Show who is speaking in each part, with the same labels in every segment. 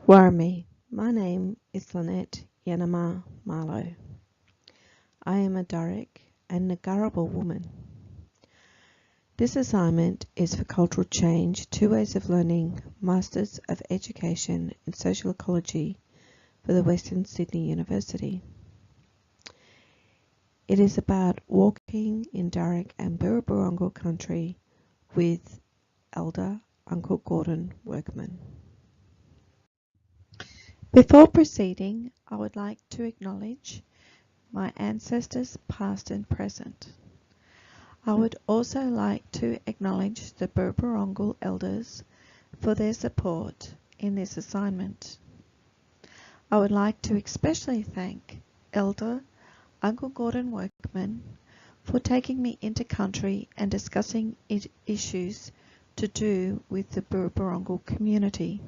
Speaker 1: Warami, my name is Lynette Yanama Marlow. I am a Dharric and Nagarrabal woman. This assignment is for Cultural Change, 2 Ways of Learning, Masters of Education in Social Ecology for the Western Sydney University. It is about walking in Dharric and Boorooberongal country with Elder Uncle Gordon Workman. Before proceeding, I would like to acknowledge my ancestors past and present. I would also like to acknowledge the Boorooberongal elders for their support in this assignment. I would like to especially thank Elder Uncle Gordon Workman for taking me into country and discussing issues to do with the Boorooberongal community.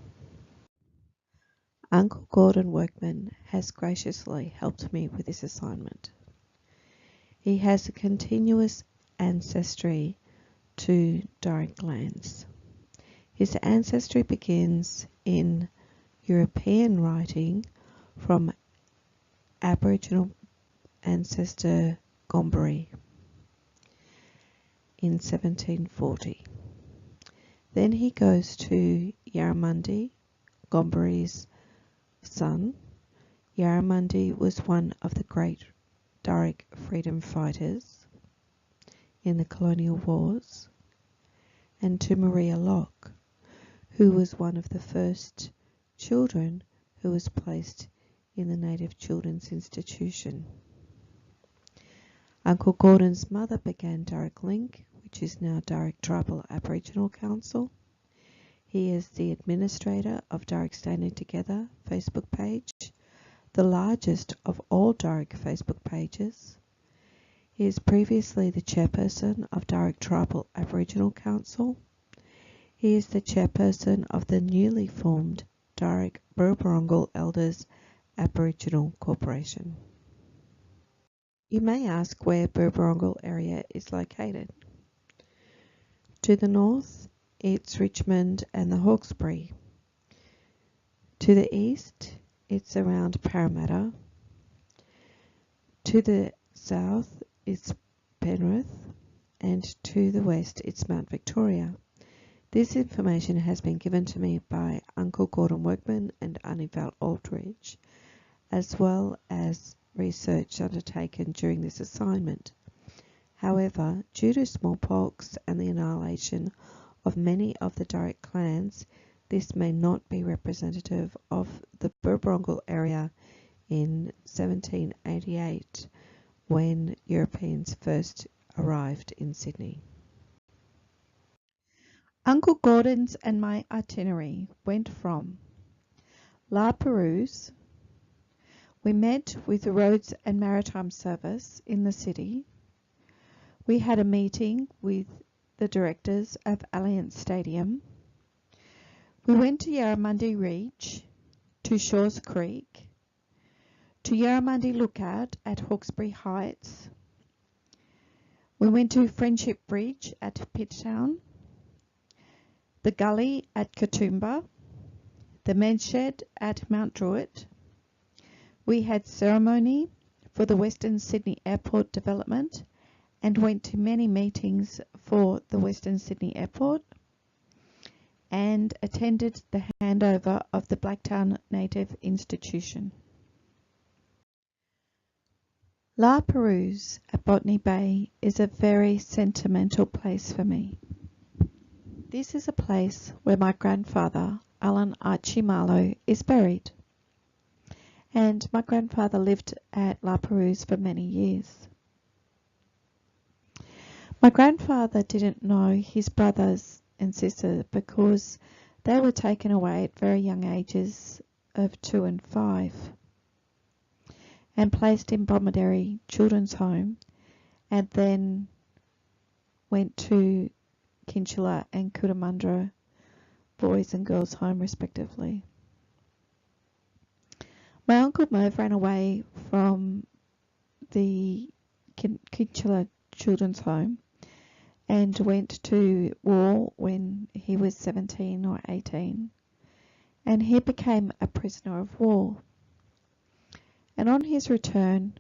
Speaker 1: Uncle Gordon Workman has graciously helped me with this assignment. He has a continuous ancestry to Dharric lands. His ancestry begins in European writing from Aboriginal ancestor Gomboree in 1740. Then he goes to Yarramundi, Gomboree's son. Yarramundi was one of the great Dharric freedom fighters in the colonial wars, and to Maria Locke, who was one of the first children who was placed in the Native Children's Institution. Uncle Gordon's mother began Dharric Link, which is now Dharric Tribal Aboriginal Council. He is the administrator of Dharric Standing Together Facebook page, the largest of all Dharric Facebook pages. He is previously the chairperson of Dharric Tribal Aboriginal Council. He is the chairperson of the newly formed Dharric Boorooberongal Elders Aboriginal Corporation. You may ask where Boorooberongal area is located. To the north, it's Richmond and the Hawkesbury. To the east, it's around Parramatta. To the south, it's Penrith, and to the west, it's Mount Victoria. This information has been given to me by Uncle Gordon Workman and Auntie Val Aldridge, as well as research undertaken during this assignment. However, due to smallpox and the annihilation of many of the Dharric clans, this may not be representative of the Boorooberongal area in 1788 when Europeans first arrived in Sydney. Uncle Gordon's and my itinerary went from La Perouse. We met with the Roads and Maritime Service in the city. We had a meeting with the directors of Allianz Stadium. We went to Yarramundi Reach, to Shaw's Creek, to Yarramundi Lookout at Hawkesbury Heights. We went to Friendship Bridge at Pitttown, the Gully at Katoomba, the Medshed at Mount Druitt. We had ceremony for the Western Sydney Airport development and went to many meetings for the Western Sydney Airport and attended the handover of the Blacktown Native Institution. La Perouse at Botany Bay is a very sentimental place for me. This is a place where my grandfather, Alan Archie Marlow, is buried. And my grandfather lived at La Perouse for many years. My grandfather didn't know his brothers and sisters because they were taken away at very young ages of 2 and 5 and placed in Bromedary Children's Home, and then went to Kinchela and Cootamundra Boys and Girls Home respectively. My Uncle Merv ran away from the Kinchela Children's Home and went to war when he was 17 or 18, and he became a prisoner of war. And on his return,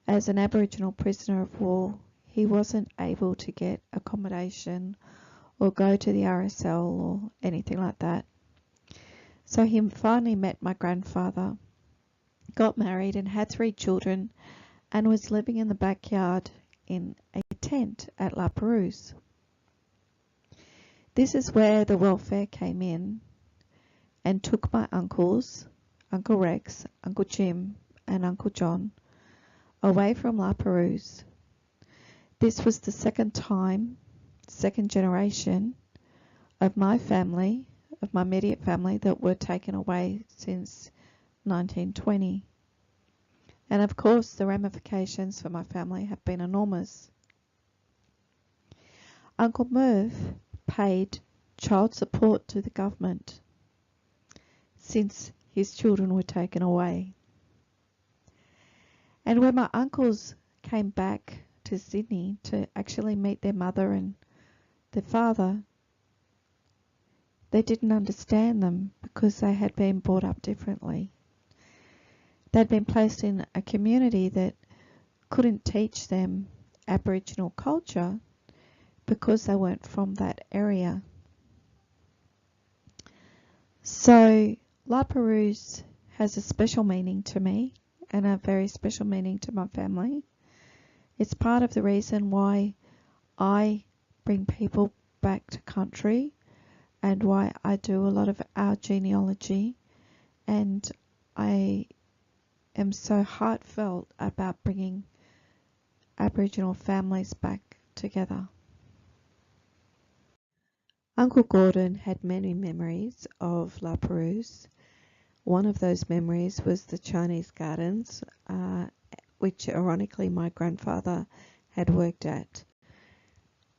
Speaker 1: as an Aboriginal prisoner of war, he wasn't able to get accommodation or go to the RSL or anything like that. So he finally met my grandfather, got married and had 3 children, and was living in the backyard in a tent at La Perouse. This is where the welfare came in and took my uncles, Uncle Rex, Uncle Jim and Uncle John, away from La Perouse. This was the second generation of my family, of my immediate family, that were taken away since 1920. And of course, the ramifications for my family have been enormous. Uncle Merv paid child support to the government since his children were taken away. And when my uncles came back to Sydney to actually meet their mother and their father, they didn't understand them because they had been brought up differently. They'd been placed in a community that couldn't teach them Aboriginal culture because they weren't from that area. So La Perouse has a special meaning to me and a very special meaning to my family. It's part of the reason why I bring people back to country and why I do a lot of our genealogy, and I am so heartfelt about bringing Aboriginal families back together. Uncle Gordon had many memories of La Perouse. One of those memories was the Chinese gardens, which ironically my grandfather had worked at.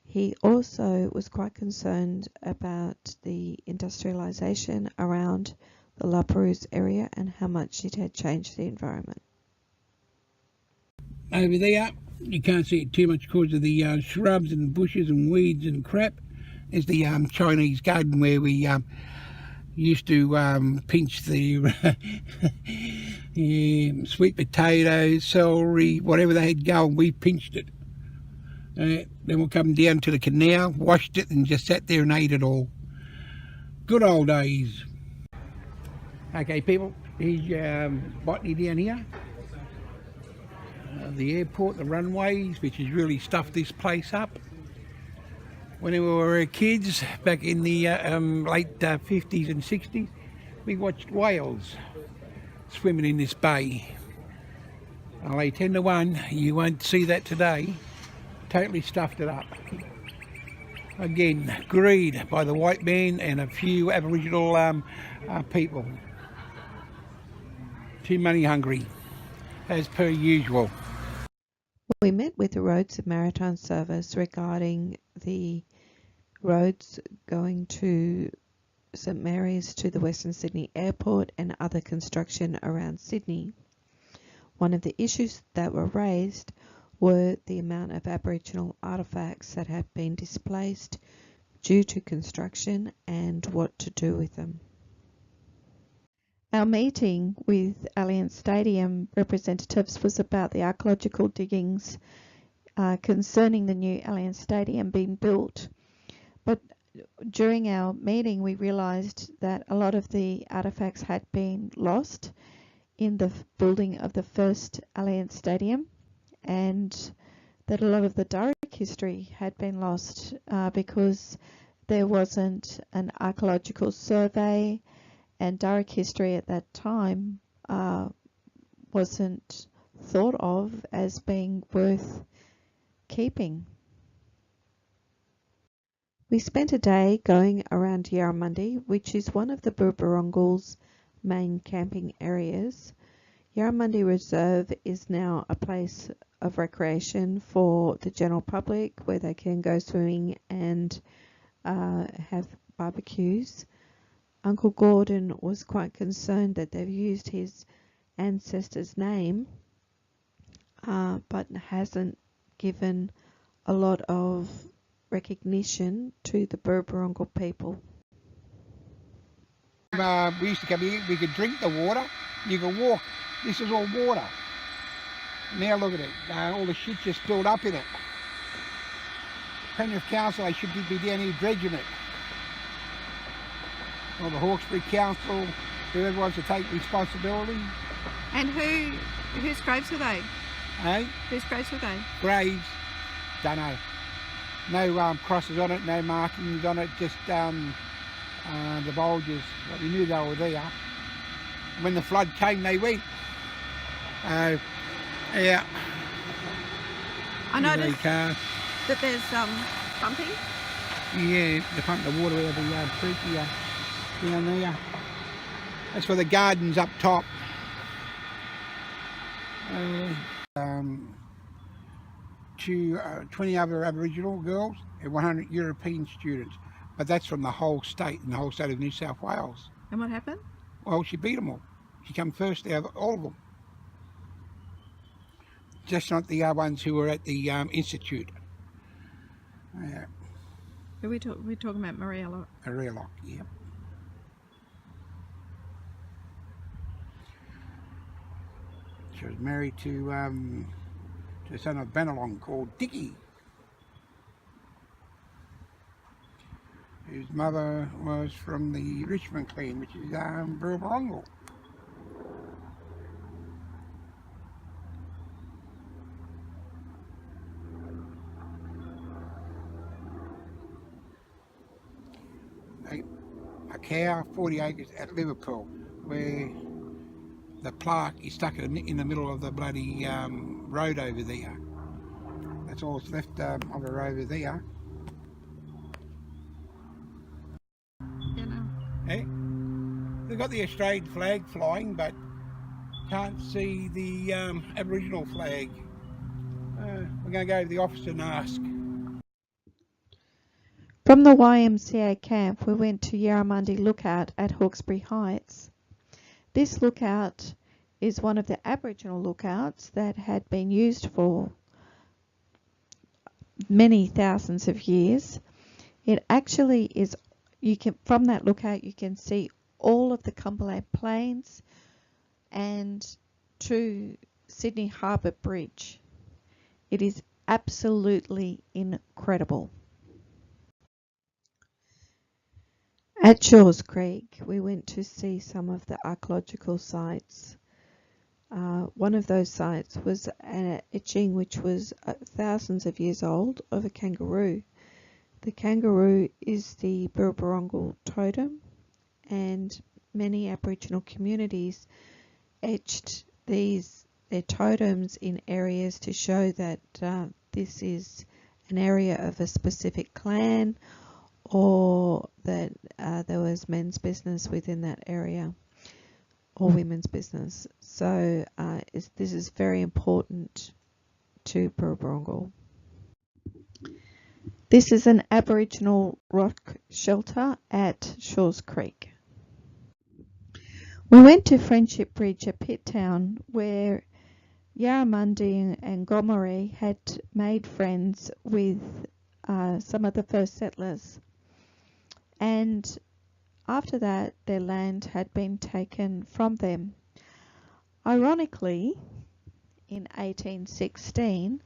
Speaker 1: He also was quite concerned about the industrialisation around the La Perouse area and how much it had changed the environment.
Speaker 2: Over there, you can't see it too much because of the shrubs and bushes and weeds and crap. There's the Chinese garden where we used to pinch the sweet potatoes, celery, whatever they had going, we pinched it. Then we'll come down to the canal, washed it and just sat there and ate it all. Good old days. Okay people, here's botany down here. The airport, the runways, which has really stuffed this place up. When we were kids, back in the late 50s and 60s, we watched whales swimming in this bay. I'll lay 10 to 1, you won't see that today. Totally stuffed it up. Again, greed by the white man and a few Aboriginal people. Too money hungry, as per usual.
Speaker 1: We met with the Roads and Maritime Service regarding the roads going to St Mary's to the Western Sydney Airport and other construction around Sydney. One of the issues that were raised were the amount of Aboriginal artefacts that have been displaced due to construction and what to do with them. Our meeting with Allianz Stadium representatives was about the archaeological diggings concerning the new Allianz Stadium being built. But during our meeting we realised that a lot of the artefacts had been lost in the building of the first Allianz Stadium, and that a lot of the direct history had been lost because there wasn't an archaeological survey, and direct history at that time wasn't thought of as being worth keeping. We spent a day going around Yarramundi, which is one of the Boorooberongal's main camping areas. Yarramundi Reserve is now a place of recreation for the general public where they can go swimming and have barbecues. Uncle Gordon was quite concerned that they've used his ancestor's name but hasn't given a lot of recognition to the Boorooberongal people.
Speaker 2: We used to come here, we could drink the water, you could walk. This is all water. Now look at it, all the shit just filled up in it. Penrith Council, they should be down here dredging it. Or the Hawkesbury Council, whoever wants to take responsibility.
Speaker 1: And whose graves were they?
Speaker 2: Eh?
Speaker 1: Whose graves were they?
Speaker 2: Graves, don't know. No crosses on it, no markings on it, just the bulges. But we knew they were there. When the flood came, they went. Yeah.
Speaker 1: I noticed that there's pumping.
Speaker 2: Yeah, they pump the water out of the creek here, down there. That's for the gardens up top. 20 other Aboriginal girls and 100 European students. But that's from the whole state, in the whole state of New South Wales.
Speaker 1: And what happened?
Speaker 2: Well, she beat them all. She came first out of all of them. Just not the ones who were at the institute. Yeah.
Speaker 1: We're talking about Maria Locke.
Speaker 2: Maria Locke, yeah. She was married to a son of Benelong called Dickie, whose mother was from the Richmond clan, which is Boorooberongal. A cow, 40 acres at Liverpool, where the plaque is stuck in the middle of the bloody road over there. That's all that's left of the road over there.
Speaker 1: You know.
Speaker 2: Eh? They've got the Australian flag flying, but can't see the Aboriginal flag. We're going to go to the office and ask.
Speaker 1: From the YMCA camp, we went to Yarramundi Lookout at Hawkesbury Heights. This lookout is one of the Aboriginal lookouts that had been used for many thousands of years. It actually is, from that lookout you can see all of the Cumberland Plains and to Sydney Harbour Bridge. It is absolutely incredible. At Shaw's Creek, we went to see some of the archaeological sites. One of those sites was an etching which was thousands of years old of a kangaroo. The kangaroo is the Boorooberongal totem, and many Aboriginal communities etched their totems in areas to show that this is an area of a specific clan, or that there was men's business within that area, or women's business. So this is very important to Boorooberongal. This is an Aboriginal rock shelter at Shaw's Creek. We went to Friendship Bridge at Pitt Town, where Yarramundi and Gomeroi had made friends with some of the first settlers. And after that, their land had been taken from them. Ironically, in 1816,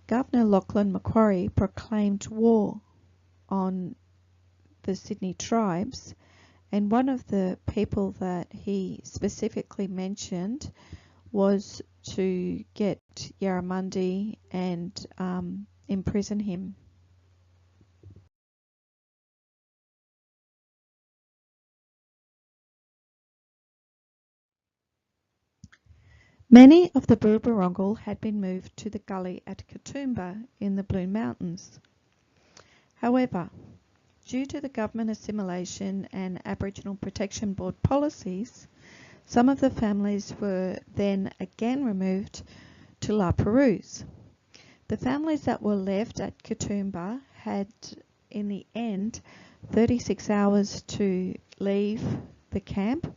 Speaker 1: Governor Lachlan Macquarie proclaimed war on the Sydney tribes, and one of the people that he specifically mentioned was to get Yarramundi and imprison him. Many of the Boorooberongal had been moved to the gully at Katoomba in the Blue Mountains. However, due to the government assimilation and Aboriginal Protection Board policies, some of the families were then again removed to La Perouse. The families that were left at Katoomba had, in the end, 36 hours to leave the camp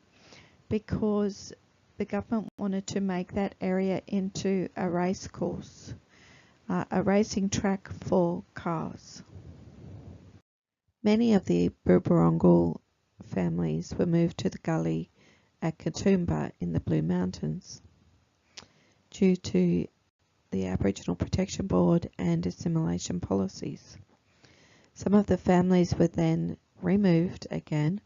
Speaker 1: because the government wanted to make that area into a race course, a racing track for cars. Many of the Boorooberongal families were moved to the gully at Katoomba in the Blue Mountains due to the Aboriginal Protection Board and assimilation policies. Some of the families were then removed again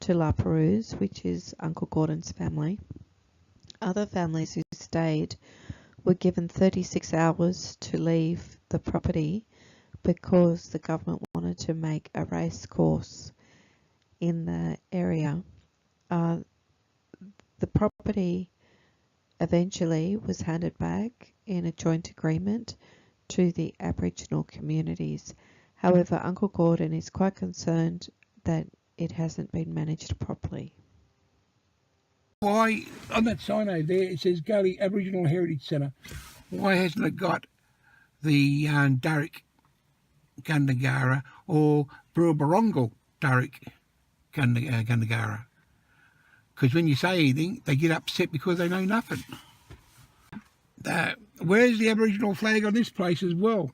Speaker 1: to La Perouse, which is Uncle Gordon's family. Other families who stayed were given 36 hours to leave the property because the government wanted to make a race course in the area. The property eventually was handed back in a joint agreement to the Aboriginal communities. However, Uncle Gordon is quite concerned that it hasn't been managed properly.
Speaker 2: Why, on that sign over there, it says Gully Aboriginal Heritage Centre. Why hasn't it got the Darrick Gundagara or Boorooberongal Darrick Gundagara? Because when you say anything, they get upset because they know nothing. Where's the Aboriginal flag on this place as well?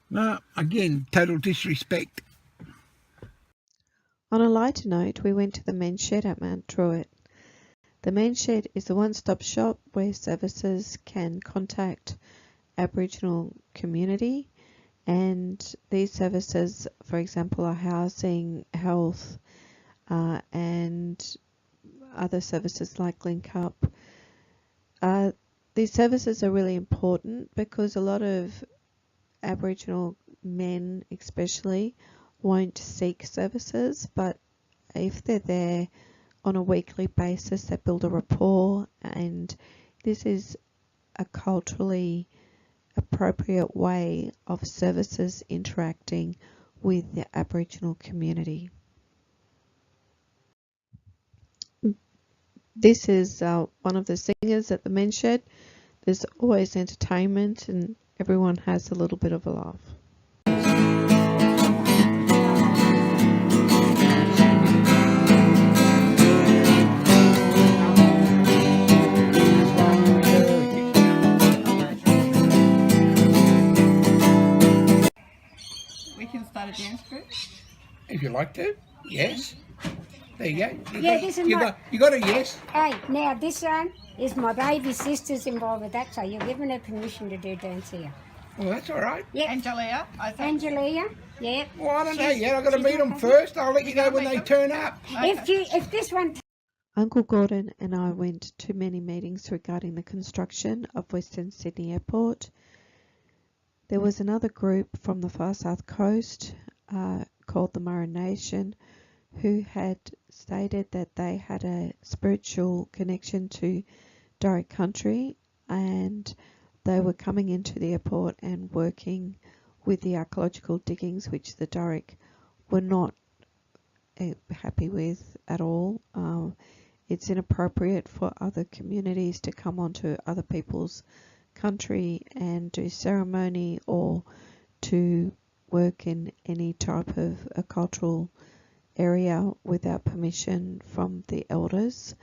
Speaker 2: No, again, total disrespect.
Speaker 1: On a lighter note, we went to the men's shed at Mount Druitt. The men's shed is a one-stop shop where services can contact Aboriginal community, and these services, for example, are housing, health, and other services like Link Up. These services are really important because a lot of Aboriginal men especially won't seek services, but if they're there on a weekly basis, they build a rapport, and this is a culturally appropriate way of services interacting with the Aboriginal community. This is one of the singers at the men's shed. There's always entertainment and everyone has a little bit of a laugh.
Speaker 3: We can start a dance group.
Speaker 2: If you like to, yes. There you go. You got a yes.
Speaker 4: Hey, now this one is my baby sister's involved with that, so you're giving her permission to do dance here.
Speaker 2: Well, that's all right.
Speaker 4: Yep.
Speaker 3: Angelia, I think.
Speaker 4: Angelia, yeah.
Speaker 2: Well, I don't know yet. I've got to meet them first. I'll let you know when they turn up.
Speaker 4: If this one...
Speaker 1: Uncle Gordon and I went to many meetings regarding the construction of Western Sydney Airport. There was another group from the far south coast called the Murray Nation who had stated that they had a spiritual connection to Darrick country, and they were coming into the airport and working with the archaeological diggings, which the Darrick were not happy with at all. It's inappropriate for other communities to come onto other people's country and do ceremony or to work in any type of a cultural area without permission from the elders.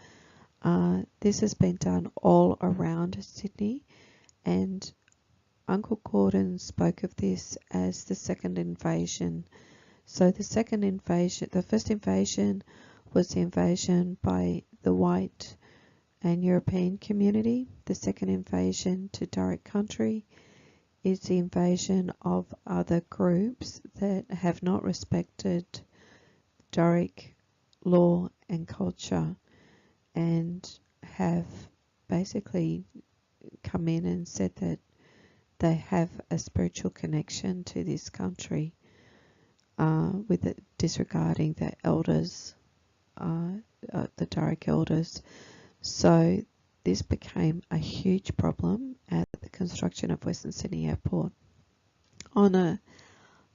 Speaker 1: This has been done all around Sydney, and Uncle Gordon spoke of this as the second invasion. So the first invasion was the invasion by the white and European community. The second invasion to Darrick country is the invasion of other groups that have not respected Darrick law and culture and have basically come in and said that they have a spiritual connection to this country, with it disregarding the elders, the Darrick elders. So this became a huge problem at the construction of Western Sydney Airport. On a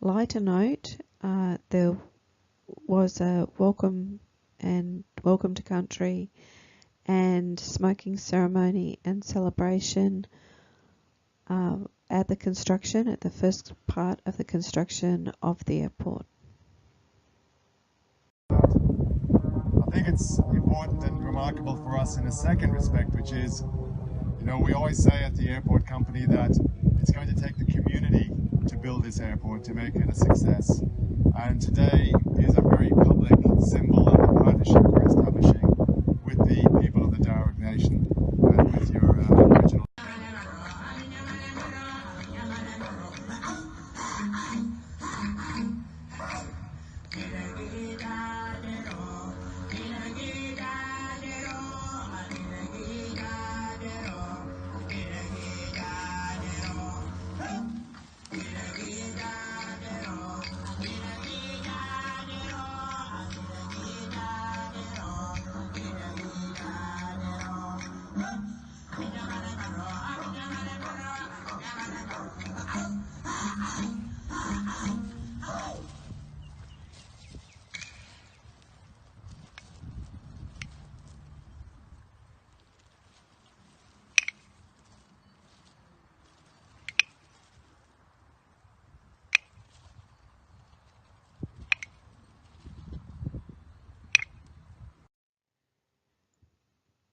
Speaker 1: lighter note, there was a welcome to country and smoking ceremony and celebration at the first part of the construction of the airport.
Speaker 5: I think it's important and remarkable for us in a second respect, which is, we always say at the airport company that it's going to take the community to build this airport, to make it a success. and today is a very public symbol of the partnership we're establishing with the people of the Darug Nation and with your Aboriginal.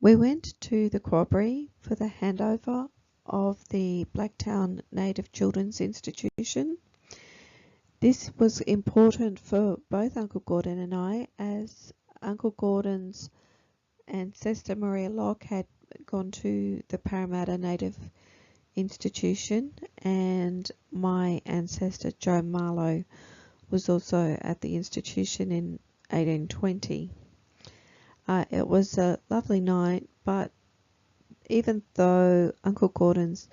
Speaker 1: We went to the Quarry for the handover of the Blacktown Native Children's Institution. This was important for both Uncle Gordon and I, as Uncle Gordon's ancestor Maria Locke had gone to the Parramatta Native Institution, and my ancestor Joe Marlowe was also at the institution in 1820. It was a lovely night, but even though Uncle Gordon's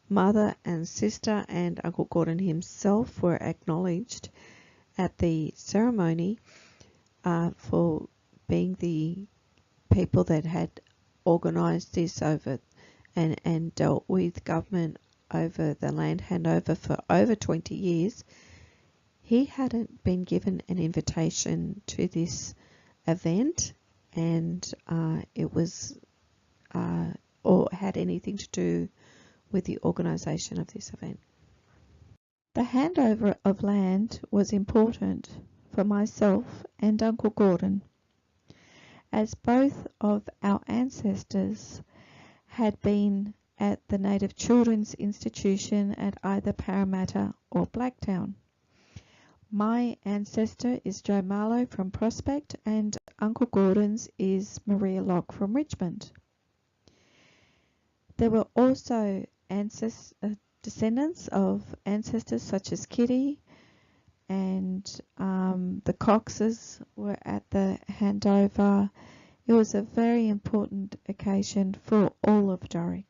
Speaker 1: mother and sister and Uncle Gordon himself were acknowledged at the ceremony for being the people that had organised this over and dealt with government over the land handover for over 20 years, he hadn't been given an invitation to this event, and it was or had anything to do with the organisation of this event. The handover of land was important for myself and Uncle Gordon, as both of our ancestors had been at the Native Children's Institution at either Parramatta or Blacktown. My ancestor is Joe Marlowe from Prospect, and Uncle Gordon's is Maria Locke from Richmond. There were also descendants of ancestors such as Kitty, and the Coxes were at the handover. It was a very important occasion for all of Darug.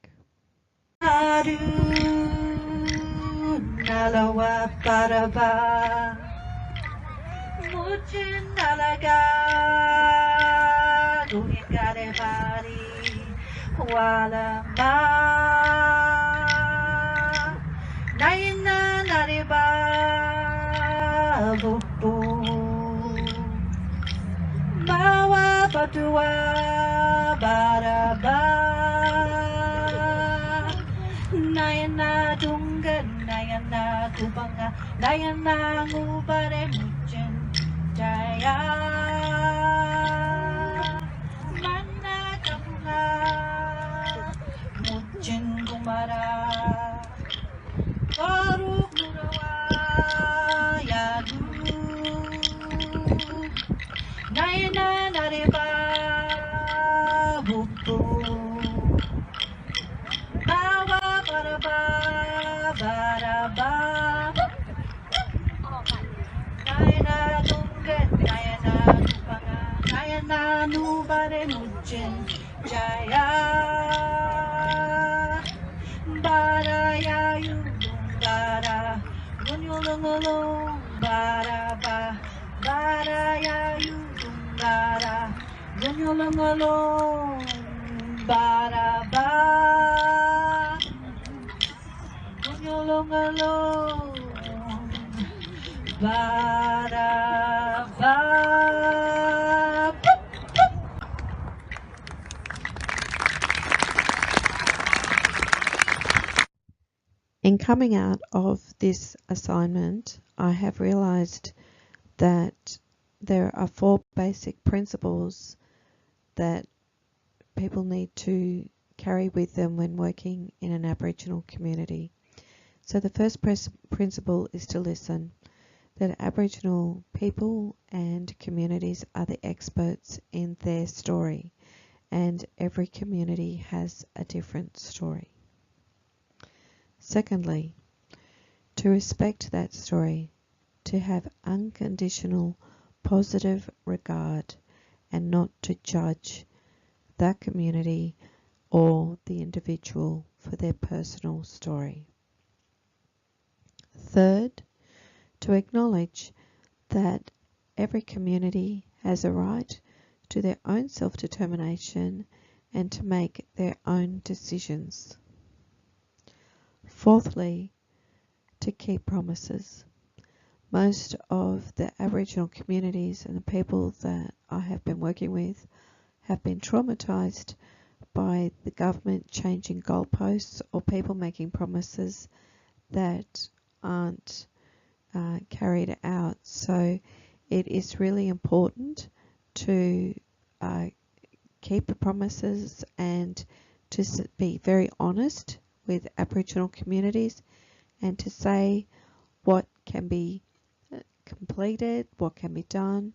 Speaker 6: Nayana dunga, nayana kubanga, nayana ngubare muchen jaya. Mana kabunga, muchen kumara. Karu kurawa yadu. Nayana nareba bubu. Jaya Baraya Yudungara Gunyulungulung Baraba Baraya Yudungara Gunyulungulung Baraba Gunyulungulung Baraba.
Speaker 1: In coming out of this assignment, I have realised that there are 4 basic principles that people need to carry with them when working in an Aboriginal community. So the first principle is to listen. that Aboriginal people and communities are the experts in their story, and every community has a different story. Secondly, to respect that story, to have unconditional positive regard and not to judge that community or the individual for their personal story. Third, to acknowledge that every community has a right to their own self-determination and to make their own decisions. Fourthly, to keep promises. Most of the Aboriginal communities and the people that I have been working with have been traumatised by the government changing goalposts or people making promises that aren't carried out. So it is really important to keep the promises and to be very honest with Aboriginal communities and to say what can be completed, what can be done,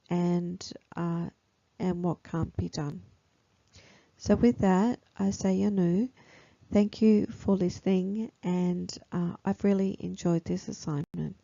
Speaker 1: and what can't be done. So with that, I say Yanu. Thank you for listening, and I've really enjoyed this assignment.